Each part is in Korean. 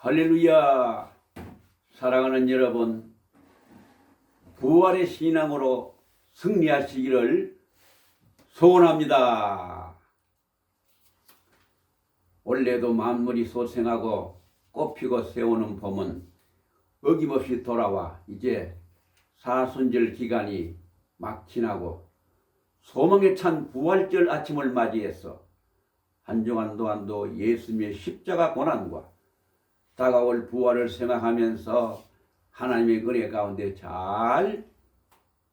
할렐루야! 사랑하는 여러분, 부활의 신앙으로 승리하시기를 소원합니다. 올해도 만물이 소생하고 꽃피고 새우는 봄은 어김없이 돌아와 이제 사순절 기간이 막 지나고 소망에 찬 부활절 아침을 맞이해서 한 주간 동안도 예수님의 십자가 고난과 다가올 부활을 생각하면서 하나님의 은혜 가운데 잘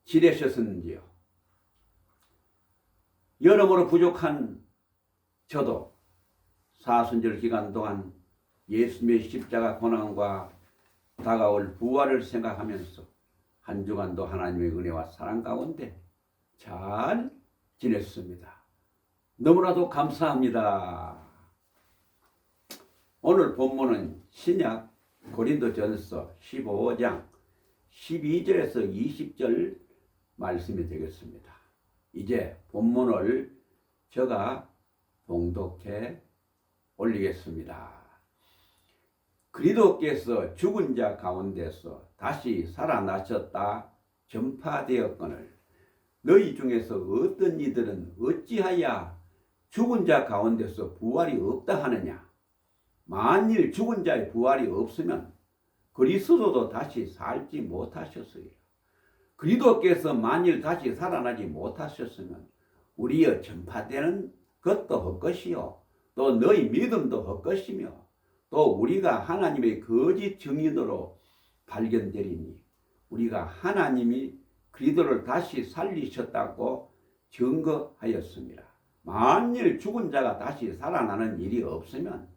지내셨는지요? 여러모로 부족한 저도 사순절 기간 동안 예수님의 십자가 고난과 다가올 부활을 생각하면서 한 주간도 하나님의 은혜와 사랑 가운데 잘 지냈습니다. 너무나도 감사합니다. 오늘 본문은 신약 고린도전서 15장 12절에서 20절 말씀이 되겠습니다. 이제 본문을 제가 봉독해 올리겠습니다. 그리스도께서 죽은 자 가운데서 다시 살아나셨다 전파되었거늘 너희 중에서 어떤 이들은 어찌하여 죽은 자 가운데서 부활이 없다 하느냐? 만일 죽은 자의 부활이 없으면 그리스도도 다시 살지 못하셨으리라. 그리스도께서 만일 다시 살아나지 못하셨으면 우리의 전파되는 것도 헛것이요 또 너희 믿음도 헛것이며 또 우리가 하나님의 거짓 증인으로 발견되리니 우리가 하나님이 그리스도를 다시 살리셨다고 증거하였습니다. 만일 죽은 자가 다시 살아나는 일이 없으면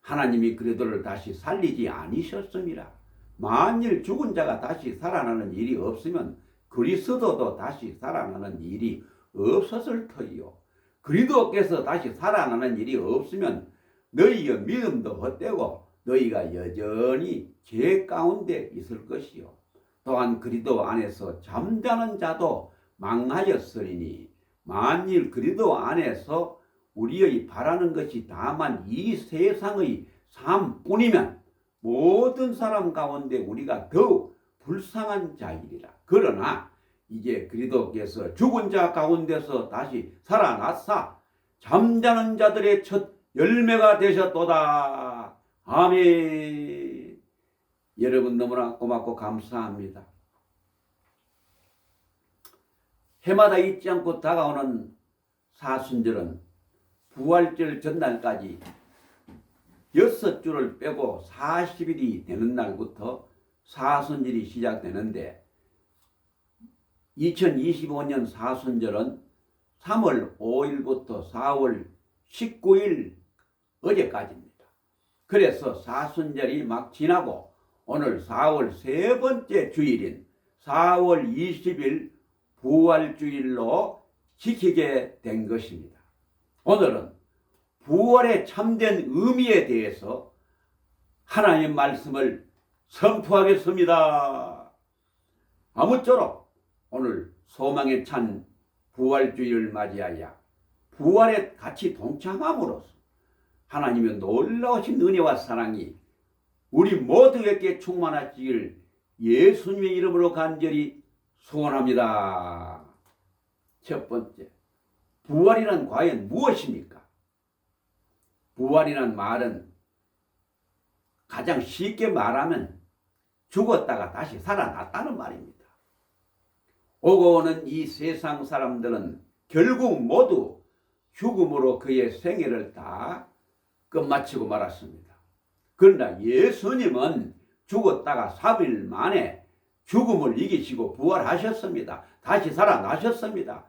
하나님이 그리스도를 다시 살리지 아니셨습니다. 만일 죽은 자가 다시 살아나는 일이 없으면 그리스도도 다시 살아나는 일이 없었을 터이요. 그리스도께서 다시 살아나는 일이 없으면 너희의 믿음도 헛되고 너희가 여전히 죄 가운데 있을 것이요. 또한 그리스도 안에서 잠자는 자도 망하였으리니 만일 그리스도 안에서 우리의 바라는 것이 다만 이 세상의 삶뿐이면 모든 사람 가운데 우리가 더욱 불쌍한 자이리라. 그러나 이제 그리스도께서 죽은 자 가운데서 다시 살아나사 잠자는 자들의 첫 열매가 되셨도다. 아멘. 여러분 너무나 고맙고 감사합니다. 해마다 잊지 않고 다가오는 사순절은 부활절 전날까지 6주를 빼고 40일이 되는 날부터 사순절이 시작되는데 2025년 사순절은 3월 5일부터 4월 19일 어제까지입니다. 그래서 사순절이 막 지나고 오늘 4월 세 번째 주일인 4월 20일 부활주일로 지키게 된 것입니다. 오늘은 부활의 참된 의미에 대해서 하나님의 말씀을 선포하겠습니다. 아무쪼록 오늘 소망에 찬 부활주일을 맞이하여 부활에 같이 동참함으로써 하나님의 놀라우신 은혜와 사랑이 우리 모두에게 충만하시기를 예수님의 이름으로 간절히 소원합니다. 첫 번째, 부활이란 과연 무엇입니까? 부활이란 말은 가장 쉽게 말하면 죽었다가 다시 살아났다는 말입니다. 오고 오는 이 세상 사람들은 결국 모두 죽음으로 그의 생애를 다 끝마치고 말았습니다. 그러나 예수님은 죽었다가 3일 만에 죽음을 이기시고 부활하셨습니다. 다시 살아나셨습니다.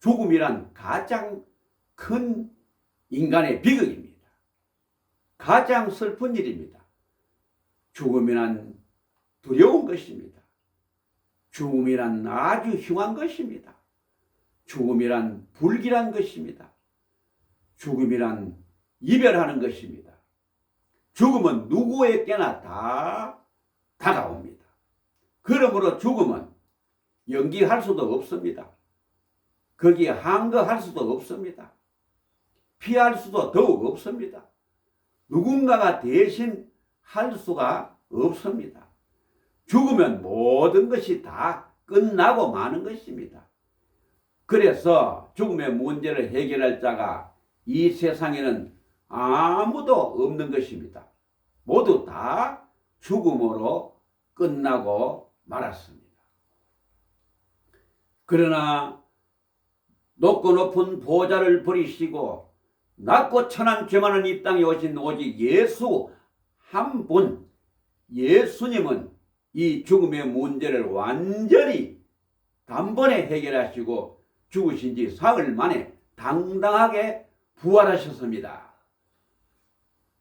죽음이란 가장 큰 인간의 비극입니다. 가장 슬픈 일입니다. 죽음이란 두려운 것입니다. 죽음이란 아주 흉한 것입니다. 죽음이란 불길한 것입니다. 죽음이란 이별하는 것입니다. 죽음은 누구에게나 다 다가옵니다. 그러므로 죽음은 연기할 수도 없습니다. 거기에 항거할 수도 없습니다. 피할 수도 더욱 없습니다. 누군가가 대신 할 수가 없습니다. 죽으면 모든 것이 다 끝나고 마는 것입니다. 그래서 죽음의 문제를 해결할 자가 이 세상에는 아무도 없는 것입니다. 모두 다 죽음으로 끝나고 말았습니다. 그러나 높고 높은 보좌를 버리시고 낮고 천한 죄 많은 이 땅에 오신 오직 예수 한 분, 예수님은 이 죽음의 문제를 완전히 단번에 해결하시고 죽으신 지 사흘 만에 당당하게 부활하셨습니다.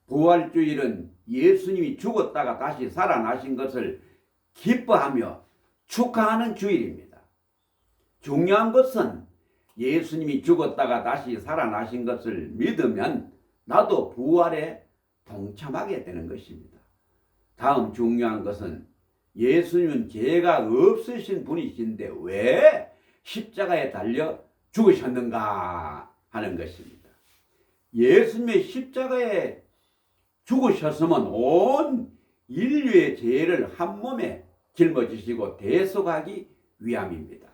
부활주일은 예수님이 죽었다가 다시 살아나신 것을 기뻐하며 축하하는 주일입니다. 중요한 것은 예수님이 죽었다가 다시 살아나신 것을 믿으면 나도 부활에 동참하게 되는 것입니다. 다음 중요한 것은 예수님은 죄가 없으신 분이신데 왜 십자가에 달려 죽으셨는가 하는 것입니다. 예수님의 십자가에 죽으셨으면 온 인류의 죄를 한 몸에 짊어지시고 대속하기 위함입니다.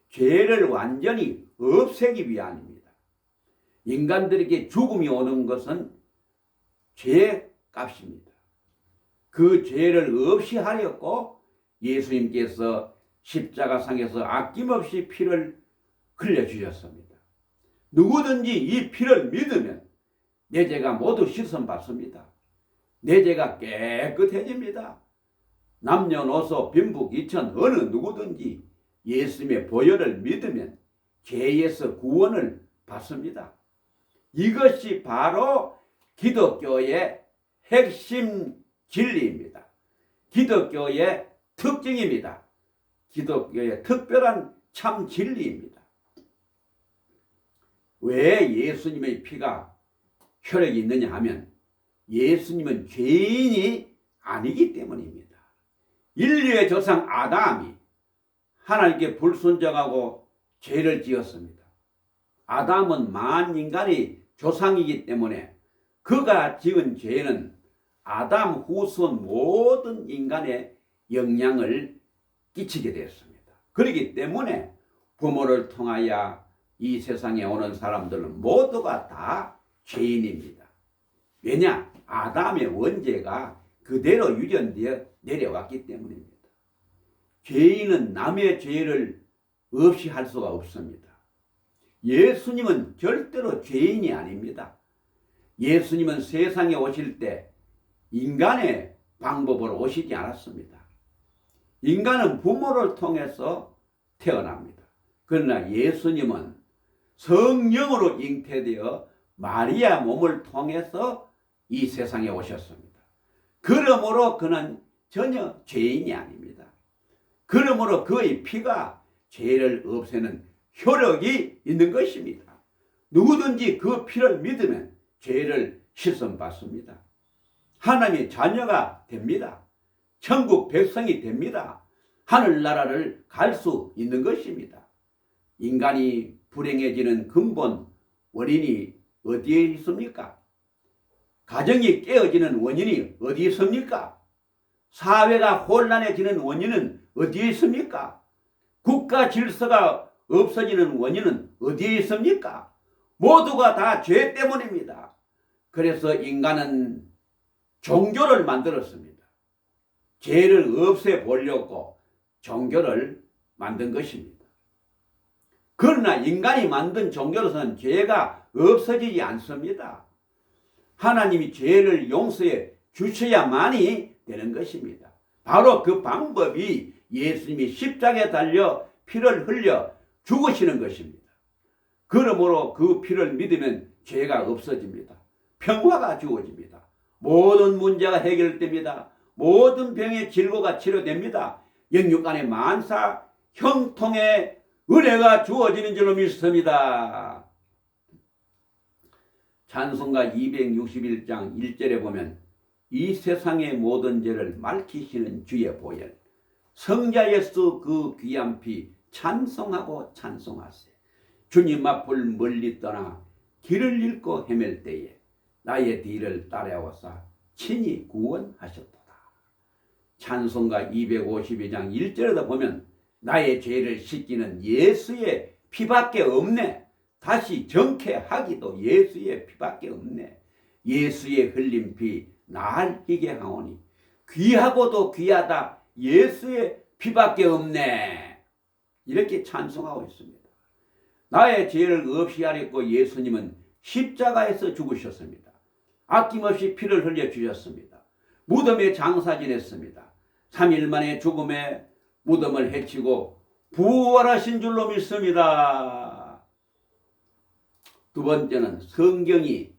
죄를 완전히 없애기 위함입니다. 인간들에게 죽음이 오는 것은 죄 값입니다. 그 죄를 없이 하렸고 예수님께서 십자가상에서 아낌없이 피를 흘려주셨습니다. 누구든지 이 피를 믿으면 내 죄가 모두 씻음받습니다. 내 죄가 깨끗해집니다. 남녀노소 빈북 이천 어느 누구든지 예수님의 보혈을 믿으면 죄에서 구원을 받습니다. 이것이 바로 기독교의 핵심 진리입니다. 기독교의 특징입니다. 기독교의 특별한 참 진리입니다. 왜 예수님의 피가 혈액이 있느냐 하면 예수님은 죄인이 아니기 때문입니다. 인류의 조상 아담이 하나님께 불순종하고 죄를 지었습니다. 아담은 만인간의 조상이기 때문에 그가 지은 죄는 아담 후손 모든 인간에 영향을 끼치게 되었습니다. 그렇기 때문에 부모를 통하여 이 세상에 오는 사람들은 모두가 다 죄인입니다. 왜냐? 아담의 원죄가 그대로 유전되어 내려왔기 때문입니다. 죄인은 남의 죄를 없이 할 수가 없습니다. 예수님은 절대로 죄인이 아닙니다. 예수님은 세상에 오실 때 인간의 방법으로 오시지 않았습니다. 인간은 부모를 통해서 태어납니다. 그러나 예수님은 성령으로 잉태되어 마리아 몸을 통해서 이 세상에 오셨습니다. 그러므로 그는 전혀 죄인이 아닙니다. 그러므로 그의 피가 죄를 없애는 효력이 있는 것입니다. 누구든지 그 피를 믿으면 죄를 씻음받습니다. 하나님의 자녀가 됩니다. 천국 백성이 됩니다. 하늘나라를 갈 수 있는 것입니다. 인간이 불행해지는 근본 원인이 어디에 있습니까? 가정이 깨어지는 원인이 어디에 있습니까? 사회가 혼란해지는 원인은 어디에 있습니까? 국가 질서가 없어지는 원인은 어디에 있습니까? 모두가 다 죄 때문입니다. 그래서 인간은 종교를 만들었습니다. 죄를 없애보려고 종교를 만든 것입니다. 그러나 인간이 만든 종교로서는 죄가 없어지지 않습니다. 하나님이 죄를 용서해 주셔야만이 되는 것입니다. 바로 그 방법이 예수님이 십자가에 달려 피를 흘려 죽으시는 것입니다. 그러므로 그 피를 믿으면 죄가 없어집니다. 평화가 주어집니다. 모든 문제가 해결됩니다. 모든 병의 질고가 치료됩니다. 영육간의 만사 형통의 은혜가 주어지는 줄로 믿습니다. 찬송가 261장 1절에 보면 이 세상의 모든 죄를 맑히시는 주의 보혈 성자 예수 그 귀한 피 찬송하고 찬송하세. 주님 앞을 멀리 떠나 길을 잃고 헤맬 때에 나의 뒤를 따라오사 친히 구원하셨도다. 찬송가 252장 1절에도 보면 나의 죄를 씻기는 예수의 피밖에 없네. 다시 정케하기도 예수의 피밖에 없네. 예수의 흘린 피 날 희게 하오니 귀하고도 귀하다 예수의 피밖에 없네. 이렇게 찬송하고 있습니다. 나의 죄를 없이 하려고 예수님은 십자가에서 죽으셨습니다. 아낌없이 피를 흘려 주셨습니다. 무덤에 장사 지냈습니다. 3일 만에 죽음의 무덤을 헤치고 부활하신 줄로 믿습니다. 두 번째는 성경에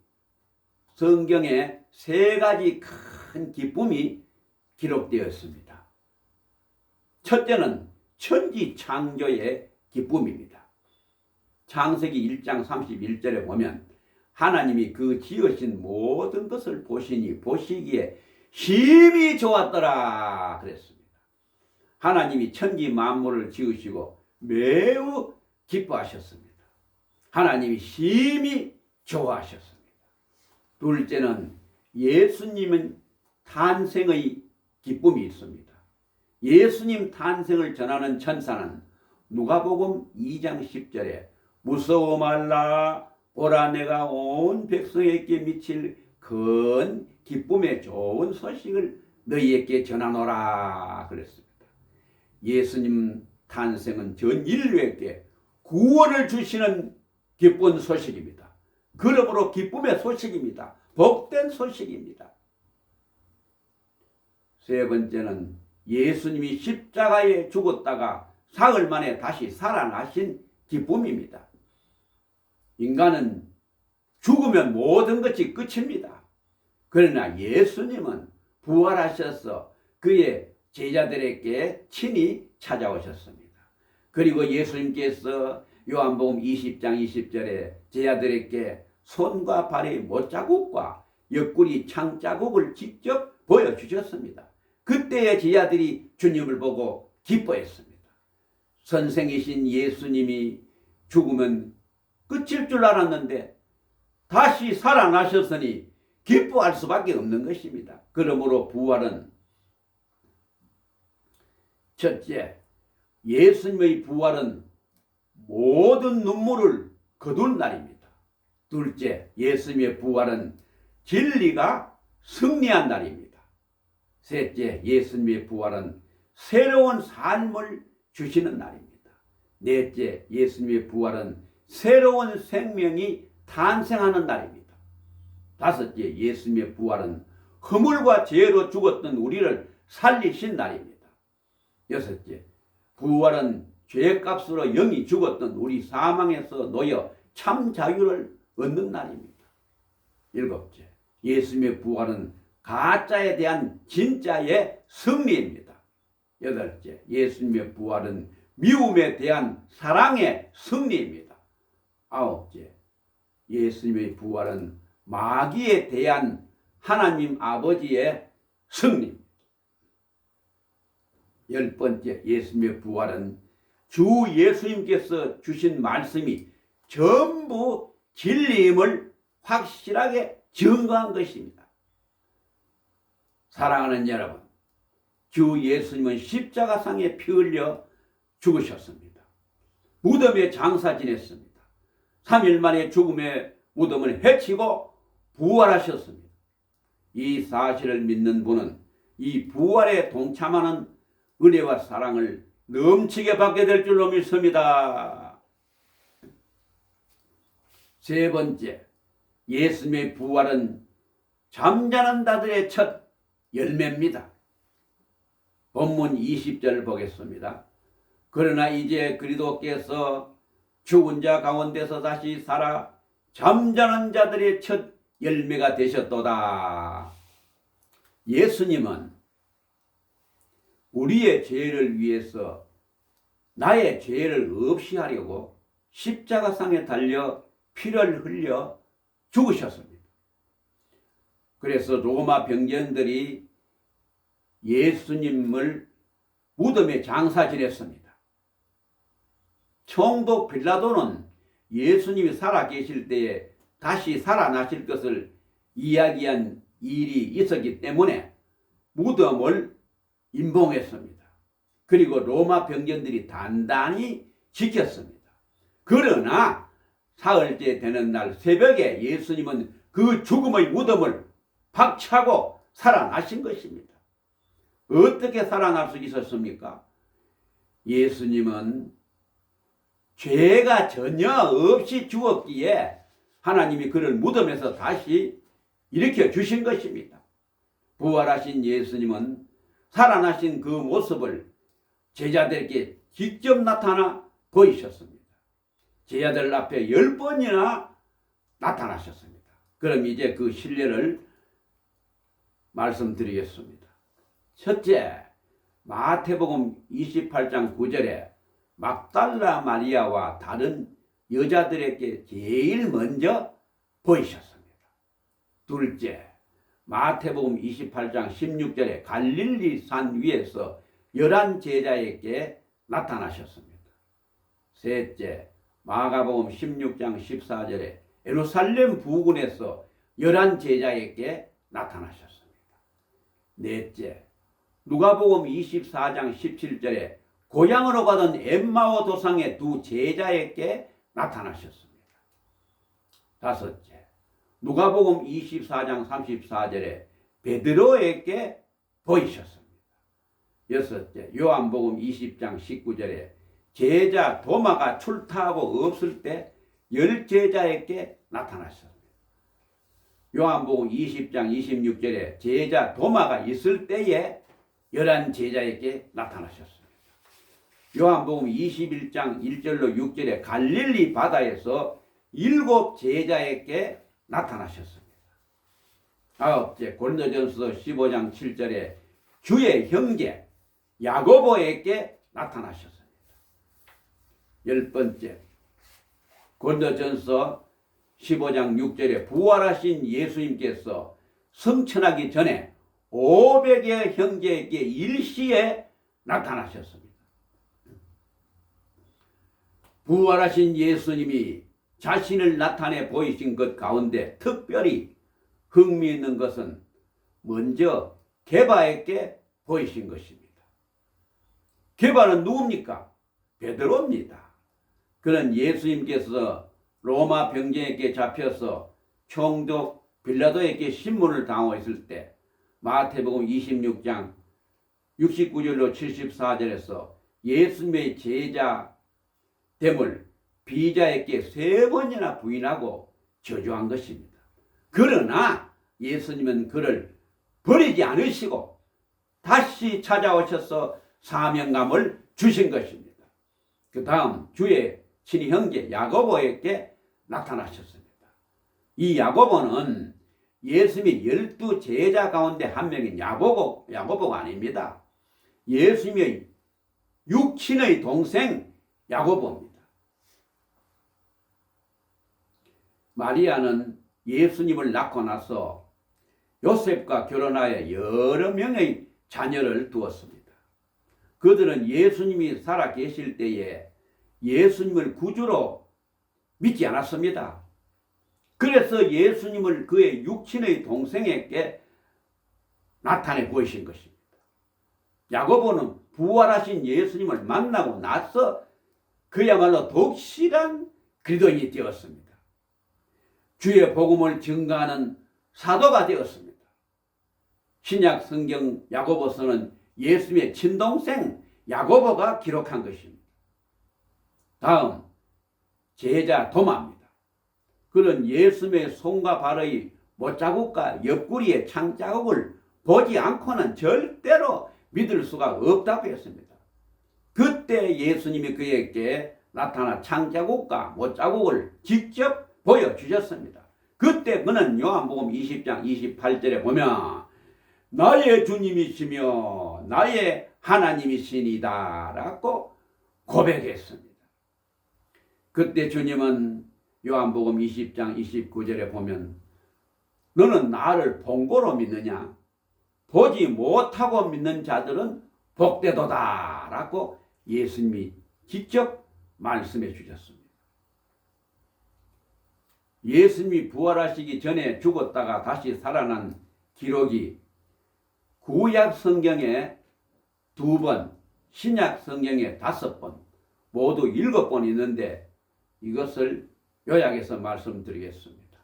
세 가지 큰 기쁨이 기록되었습니다. 첫째는 천지 창조의 기쁨입니다. 창세기 1장 31절에 보면 하나님이 그 지으신 모든 것을 보시기에 심히 좋았더라 그랬습니다. 하나님이 천지 만물을 지으시고 매우 기뻐하셨습니다. 하나님이 심히 좋아하셨습니다. 둘째는 예수님은 탄생의 기쁨이 있습니다. 예수님 탄생을 전하는 천사는 누가복음 2장 10절에 무서워 말라 보라 내가 온 백성에게 미칠 큰 기쁨의 좋은 소식을 너희에게 전하노라 그랬습니다. 예수님 탄생은 전 인류에게 구원을 주시는 기쁜 소식입니다. 그러므로 기쁨의 소식입니다. 복된 소식입니다. 세 번째는 예수님이 십자가에 죽었다가 사흘 만에 다시 살아나신 기쁨입니다. 인간은 죽으면 모든 것이 끝입니다. 그러나 예수님은 부활하셔서 그의 제자들에게 친히 찾아오셨습니다. 그리고 예수님께서 요한복음 20장 20절에 제자들에게 손과 발의 못자국과 옆구리 창자국을 직접 보여주셨습니다. 그때의 제자들이 주님을 보고 기뻐했습니다. 선생이신 예수님이 죽으면 끝일 줄 알았는데 다시 살아나셨으니 기뻐할 수밖에 없는 것입니다. 그러므로 부활은 첫째, 예수님의 부활은 모든 눈물을 거둘 날입니다. 둘째, 예수님의 부활은 진리가 승리한 날입니다. 셋째, 예수님의 부활은 새로운 삶을 주시는 날입니다. 넷째, 예수님의 부활은 새로운 생명이 탄생하는 날입니다. 다섯째, 예수님의 부활은 허물과 죄로 죽었던 우리를 살리신 날입니다. 여섯째, 부활은 죄값으로 영이 죽었던 우리 사망에서 놓여 참 자유를 얻는 날입니다. 일곱째, 예수님의 부활은 가짜에 대한 진짜의 승리입니다. 여덟째, 예수님의 부활은 미움에 대한 사랑의 승리입니다. 아홉째, 예수님의 부활은 마귀에 대한 하나님 아버지의 승리입니다. 열 번째, 예수님의 부활은 주 예수님께서 주신 말씀이 전부 진리임을 확실하게 증거한 것입니다. 사랑하는 여러분, 주 예수님은 십자가상에 피 흘려 죽으셨습니다. 무덤에 장사 지냈습니다. 3일 만에 죽음의 무덤을 헤치고 부활하셨습니다. 이 사실을 믿는 분은 이 부활에 동참하는 은혜와 사랑을 넘치게 받게 될 줄로 믿습니다. 세 번째, 예수님의 부활은 잠자는 자들의 첫 열매입니다. 본문 20절 보겠습니다. 그러나 이제 그리스도께서 죽은 자 가운데서 다시 살아 잠자는 자들의 첫 열매가 되셨도다. 예수님은 우리의 죄를 위해서 나의 죄를 없이 하려고 십자가상에 달려 피를 흘려 죽으셨습니다. 그래서 로마 병정들이 예수님을 무덤에 장사 지냈습니다. 총독 빌라도는 예수님이 살아계실 때에 다시 살아나실 것을 이야기한 일이 있었기 때문에 무덤을 임봉했습니다. 그리고 로마 병전들이 단단히 지켰습니다. 그러나 사흘째 되는 날 새벽에 예수님은 그 죽음의 무덤을 박차고 살아나신 것입니다. 어떻게 살아날 수 있었습니까? 예수님은 죄가 전혀 없이 죽었기에 하나님이 그를 무덤에서 다시 일으켜 주신 것입니다. 부활하신 예수님은 살아나신 그 모습을 제자들에게 직접 나타나 보이셨습니다. 제자들 앞에 10번이나 나타나셨습니다. 그럼 이제 그 신뢰를 말씀드리겠습니다. 첫째, 마태복음 28장 9절에 막달라 마리아와 다른 여자들에게 제일 먼저 보이셨습니다. 둘째, 마태복음 28장 16절에 갈릴리 산 위에서 11 제자에게 나타나셨습니다. 셋째, 마가복음 16장 14절에 예루살렘 부근에서 11 제자에게 나타나셨습니다. 넷째, 누가복음 24장 17절에 고향으로 가던 엠마오 도상의 2 제자에게 나타나셨습니다. 다섯째, 누가복음 24장 34절에 베드로에게 보이셨습니다. 여섯째, 요한복음 20장 19절에 제자 도마가 출타하고 없을 때 10 제자에게 나타나셨습니다. 요한복음 20장 26절에 제자 도마가 있을 때에 11 제자에게 나타나셨습니다. 요한복음 21장 1절로 6절에 갈릴리 바다에서 7 제자에게 나타나셨습니다. 아홉째, 고린도전서 15장 7절에 주의 형제 야고보에게 나타나셨습니다. 10번째, 고린도전서 15장 6절에 부활하신 예수님께서 성천하기 전에 500의 형제에게 일시에 나타나셨습니다. 부활하신 예수님이 자신을 나타내 보이신 것 가운데 특별히 흥미있는 것은 먼저 게바에게 보이신 것입니다. 게바는 누굽니까? 베드로입니다. 그는 예수님께서 로마 병정에게 잡혀서 총독 빌라도에게 신문을 당하였을 때 마태복음 26장 69절로 74절에서 예수님의 제자됨을 비자에게 3번이나 부인하고 저주한 것입니다. 그러나 예수님은 그를 버리지 않으시고 다시 찾아오셔서 사명감을 주신 것입니다. 그 다음 주의 친형제 야고보에게 나타나셨습니다. 이 야고보는 예수님의 12 제자 가운데 한 명인 야고보가 아닙니다. 예수님의 육친의 동생 야고보입니다. 마리아는 예수님을 낳고 나서 요셉과 결혼하여 여러 명의 자녀를 두었습니다. 그들은 예수님이 살아 계실 때에 예수님을 구주로 믿지 않았습니다. 그래서 예수님을 그의 육친의 동생에게 나타내 보이신 것입니다. 야고보는 부활하신 예수님을 만나고 나서 그야말로 독실한 그리스도인이 되었습니다. 주의 복음을 증거하는 사도가 되었습니다. 신약 성경 야고보서는 예수님의 친동생 야고보가 기록한 것입니다. 다음 제자 도마입니다. 그는 예수님의 손과 발의 못자국과 옆구리의 창자국을 보지 않고는 절대로 믿을 수가 없다고 했습니다. 그때 예수님이 그에게 나타나 창자국과 못자국을 직접 보여주셨습니다. 그때 그는 요한복음 20장 28절에 보면 나의 주님이시며 나의 하나님이시니다 라고 고백했습니다. 그때 주님은 요한복음 20장 29절에 보면 너는 나를 본고로 믿느냐? 보지 못하고 믿는 자들은 복되도다 라고 예수님이 직접 말씀해 주셨습니다. 예수님이 부활하시기 전에 죽었다가 다시 살아난 기록이 구약 성경에 2번, 신약 성경에 5번, 모두 7번 있는데 이것을 요약해서 말씀드리겠습니다.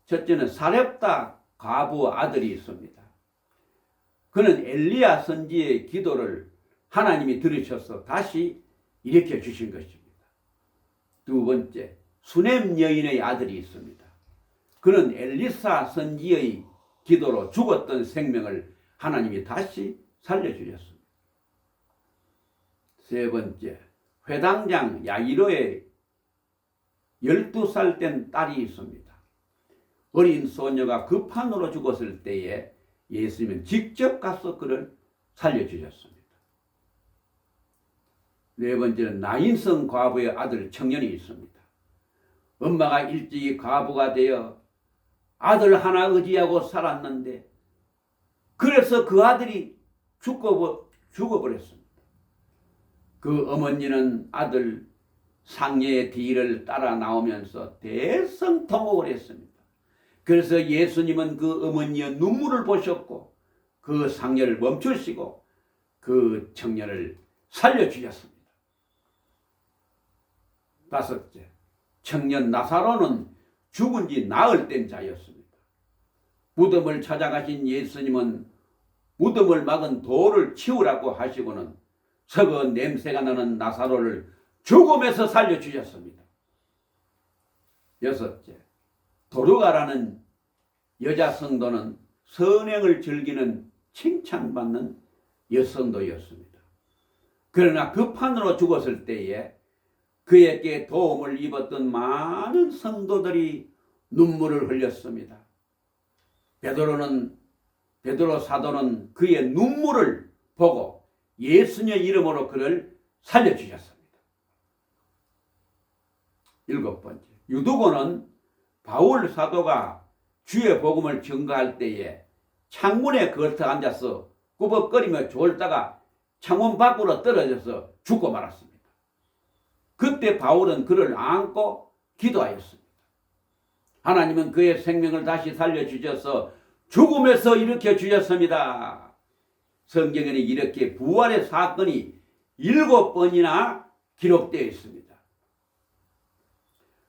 첫째는 사렙다 과부 아들이 있습니다. 그는 엘리야 선지의 기도를 하나님이 들으셔서 다시 일으켜 주신 것입니다. 2번째, 수넴 여인의 아들이 있습니다. 그는 엘리사 선지의 기도로 죽었던 생명을 하나님이 다시 살려주셨습니다. 3번째, 회당장 야이로의 12살 된 딸이 있습니다. 어린 소녀가 급한으로 죽었을 때에 예수님은 직접 가서 그를 살려주셨습니다. 4번째는 나인성 과부의 아들 청년이 있습니다. 엄마가 일찍이 과부가 되어 아들 하나 의지하고 살았는데 그래서 그 아들이 죽어버렸습니다. 그 어머니는 아들 상녀의 뒤를 따라 나오면서 대성통곡을 했습니다. 그래서 예수님은 그 어머니의 눈물을 보셨고 그 상녀를 멈추시고 그 청년을 살려주셨습니다. 5째, 청년 나사로는 죽은 지 나흘 된 자였습니다. 무덤을 찾아가신 예수님은 무덤을 막은 돌을 치우라고 하시고는 썩은 냄새가 나는 나사로를 죽음에서 살려주셨습니다. 6째, 도르가라는 여자 성도는 선행을 즐기는 칭찬받는 여성도였습니다. 그러나 급한으로 죽었을 때에 그에게 도움을 입었던 많은 성도들이 눈물을 흘렸습니다. 베드로 사도는 그의 눈물을 보고 예수님의 이름으로 그를 살려주셨습니다. 7번째, 유두고는 바울 사도가 주의 복음을 증거할 때에 창문에 걸터 앉아서 꾸벅거리며 졸다가 창문 밖으로 떨어져서 죽고 말았습니다. 그때 바울은 그를 안고 기도하였습니다. 하나님은 그의 생명을 다시 살려주셔서 죽음에서 일으켜 주셨습니다. 성경에는 이렇게 부활의 사건이 7번이나 기록되어 있습니다.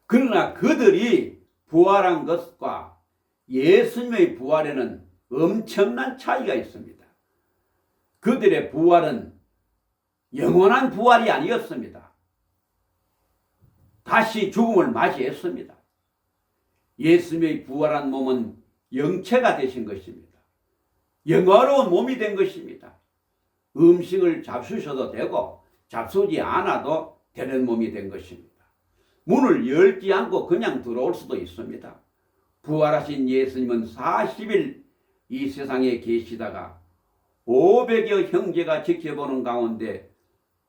그러나 그들이 부활한 것과 예수님의 부활에는 엄청난 차이가 있습니다. 그들의 부활은 영원한 부활이 아니었습니다. 다시 죽음을 맞이했습니다. 예수님의 부활한 몸은 영체가 되신 것입니다. 영화로운 몸이 된 것입니다. 음식을 잡수셔도 되고 잡수지 않아도 되는 몸이 된 것입니다. 문을 열지 않고 그냥 들어올 수도 있습니다. 부활하신 예수님은 40일 이 세상에 계시다가 500여 형제가 지켜보는 가운데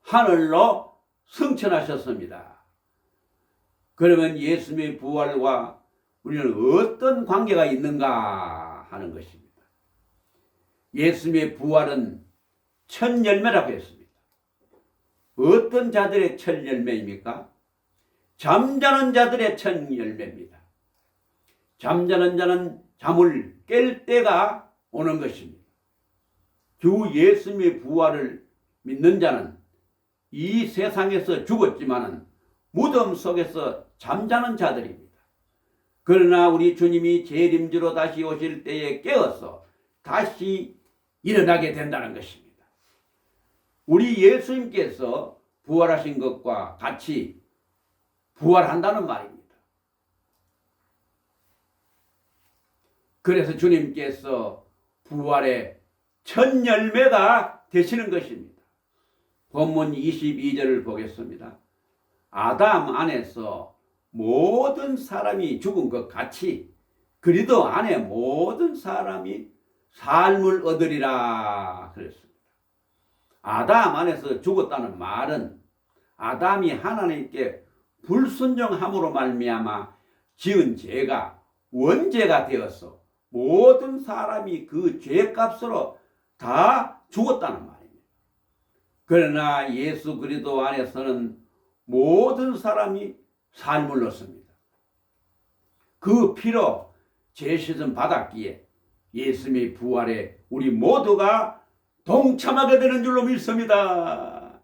하늘로 승천하셨습니다. 그러면 예수님의 부활과 우리는 어떤 관계가 있는가 하는 것입니다. 예수님의 부활은 첫 열매라고 했습니다. 어떤 자들의 첫 열매입니까? 잠자는 자들의 첫 열매입니다. 잠자는 자는 잠을 깰 때가 오는 것입니다. 주 예수님의 부활을 믿는 자는 이 세상에서 죽었지만은 무덤 속에서 잠자는 자들입니다. 그러나 우리 주님이 재림주로 다시 오실 때에 깨어서 다시 일어나게 된다는 것입니다. 우리 예수님께서 부활하신 것과 같이 부활한다는 말입니다. 그래서 주님께서 부활의 첫 열매가 되시는 것입니다. 본문 22절을 보겠습니다. 아담 안에서 모든 사람이 죽은 것 같이 그리스도 안에 모든 사람이 삶을 얻으리라 그랬습니다. 아담 안에서 죽었다는 말은 아담이 하나님께 불순종함으로 말미암아 지은 죄가 원죄가 되어서 모든 사람이 그 죄값으로 다 죽었다는 말입니다. 그러나 예수 그리스도 안에서는 모든 사람이 삶을 얻습니다. 그 피로 죄 씻음 받았기에 예수님의 부활에 우리 모두가 동참하게 되는 줄로 믿습니다.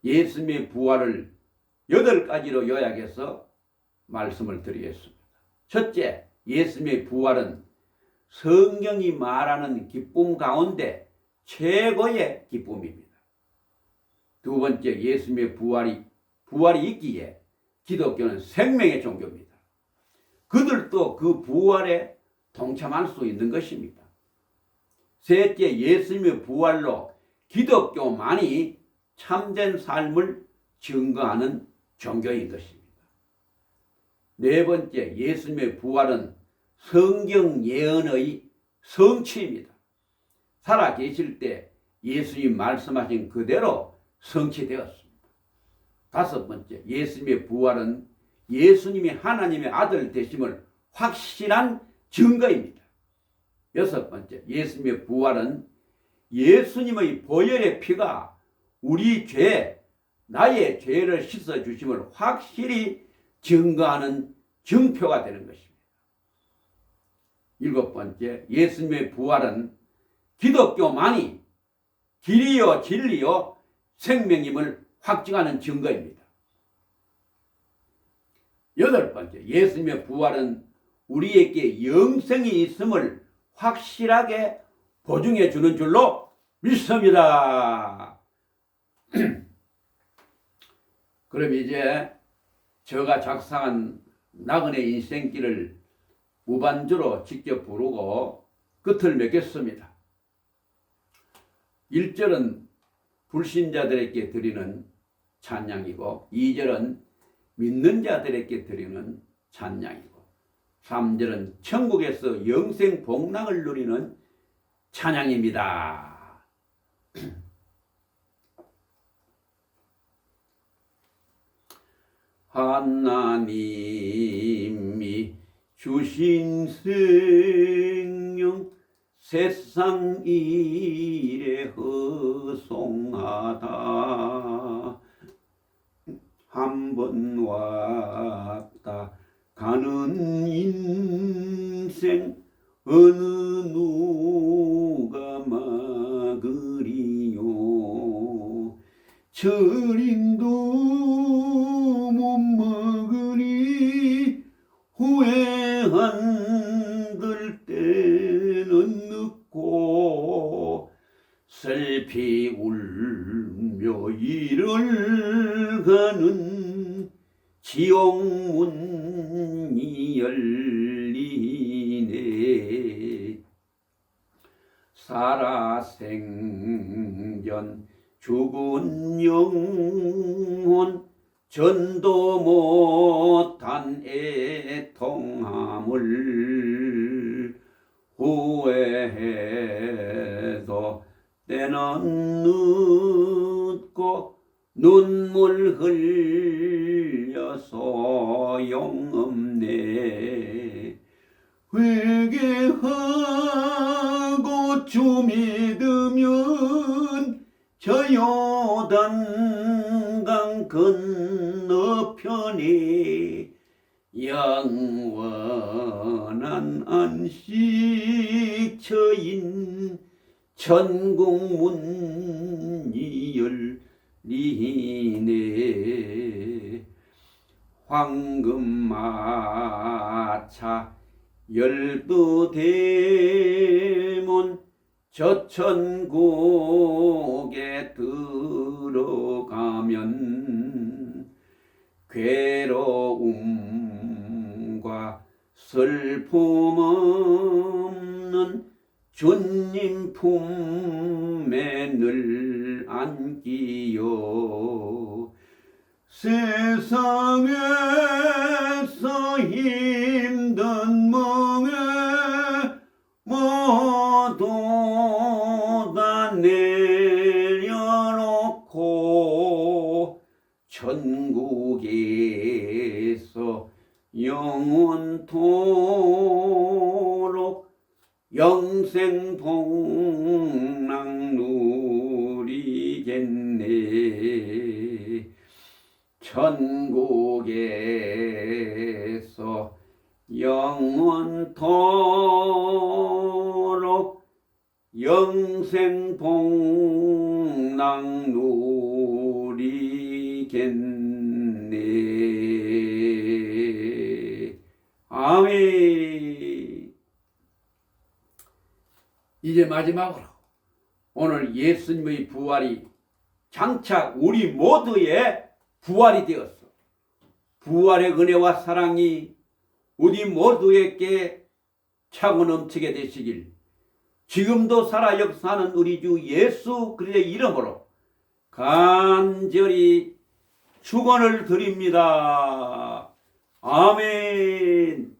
예수님의 부활을 8가지로 요약해서 말씀을 드리겠습니다. 첫째, 예수님의 부활은 성경이 말하는 기쁨 가운데 최고의 기쁨입니다. 두 번째, 예수님의 부활이 있기에 기독교는 생명의 종교입니다. 그들도 그 부활에 동참할 수 있는 것입니다. 셋째, 예수님의 부활로 기독교만이 참된 삶을 증거하는 종교인 것입니다. 네 번째, 예수님의 부활은 성경 예언의 성취입니다. 살아계실 때 예수님 말씀하신 그대로 성취되었습니다. 다섯 번째, 예수님의 부활은 예수님이 하나님의 아들 되심을 확실한 증거입니다. 여섯 번째, 예수님의 부활은 예수님의 보혈의 피가 우리 죄, 나의 죄를 씻어주심을 확실히 증거하는 증표가 되는 것입니다. 일곱 번째, 예수님의 부활은 기독교만이 길이요 진리요 생명임을 확증하는 증거입니다. 여덟 번째, 예수님의 부활은 우리에게 영생이 있음을 확실하게 보증해 주는 줄로 믿습니다. 그럼 이제 제가 작성한 나그네 인생길을 무반주로 직접 부르고 끝을 맺겠습니다. 1절은 불신자들에게 드리는 찬양이고 2절은 믿는 자들에게 드리는 찬양이고 3절은 천국에서 영생 복락을 누리는 찬양입니다. 하나님이 주신 생명 세상 일에 허송하다. 한 번 왔다 가는 인생 어느 누가 막으리요. 절임도 못 먹으니 후회한들 때는 늦고 슬피 울며 이를 가는 지옥문이 열리네. 살아생전 죽은 영혼 전도 못한 애통함을 후회해도 때는 늦고 눈물 흘려 소용없네. 회개하고 주 믿으면 저 요단강 건너편에 영원한 안식처인 천국문이 열리네. 황금마차 12대문 저 천국에 들어가면 괴로움과 슬픔 없는 주님 품에 늘 안기요. 세상에서 힘든 멍에 모두 다 내려놓고 천국에서 영원토록 영생 복락 누리겠네. 천국에서 영원토록 영생복락 누리겠네. 아멘. 이제 마지막으로 오늘 예수님의 부활이 장차 우리 모두의 부활이 되었어. 부활의 은혜와 사랑이 우리 모두에게 차고 넘치게 되시길 지금도 살아 역사하는 우리 주 예수 그리스도의 이름으로 간절히 축원을 드립니다. 아멘.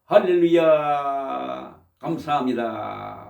할렐루야. 감사합니다.